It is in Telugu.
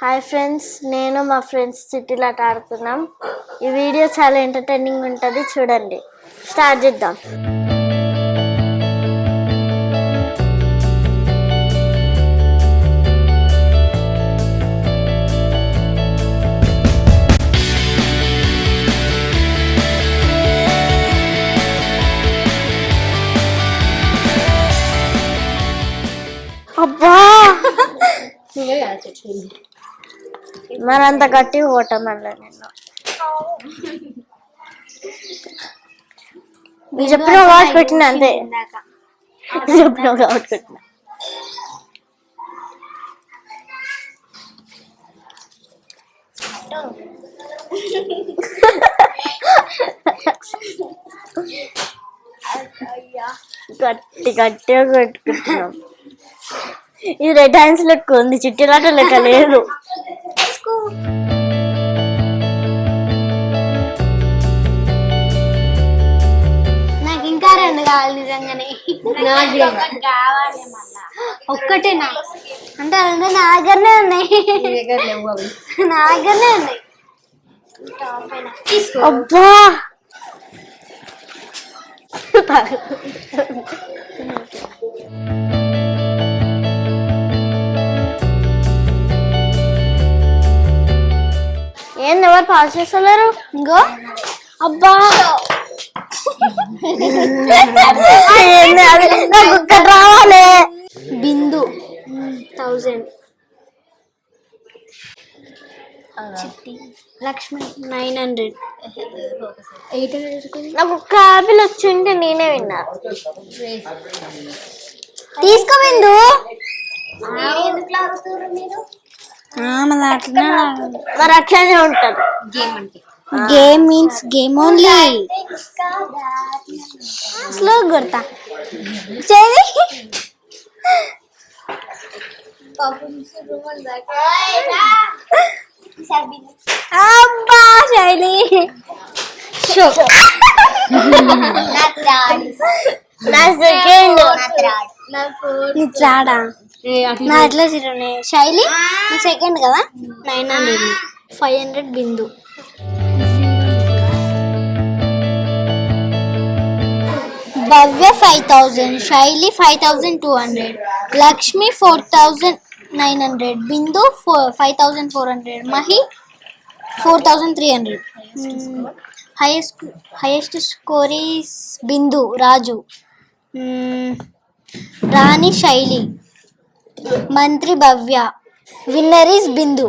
హాయ్ ఫ్రెండ్స్, నేను మా ఫ్రెండ్స్ చిట్టిలాట ఆడుతున్నాం. ఈ వీడియో చాలా ఎంటర్టైనింగ్ ఉంటుంది, చూడండి. స్టార్ట్ చేద్దాం. అబ్బా, మరంత గట్టి కొట్టమల్లా నేను చెప్పిన కాబట్టి పెట్టిన, అంతే చెప్పిన కాబట్టి పెట్టిన. గట్టి గట్టిగా కొట్టుకుంటున్నాం. ఇది రెడ్ హ్యాండ్స్ లెక్క ఉంది, చిట్టిలాట లెక్క లేదు. నాకు ఇంకా రెండు కావాలి నిజంగానే. ఒక్కటే నా అంటే రెండు నా దగ్గరనే ఉన్నాయి, నా దగ్గరనే ఉన్నాయి. అబ్బా, ఏంది ఎవరు పాస్ చేస్తలేరు? ఇంకో అబ్బా, నాకు ఒక్కటి రావాలి. బిందు 1000, లక్ష్మి 900, 800. నాకు ఒక్క ఆపిల్ వచ్చింటే నేనే విన్నా. తీసుకో బిందు. మరి అట్లనే ఉంటది. Game means game only. Slow కొడతా చేయి. అబ్బా శైలి, నా సెకండ్ రాడా? నా ఎట్లా చిరునే శైలి సెకండ్ కదా. 900, 500 బిందు. భవ్య 5000, శైలి 5200, లక్ష్మి 4900, బిందు 5400, మహి 4300. హైయెస్ట్ స్కోర్ ఈస్ బిందు, రాజు, రాణి శైలి, మంత్రి భవ్య, విన్నర్ ఈస్ బిందు.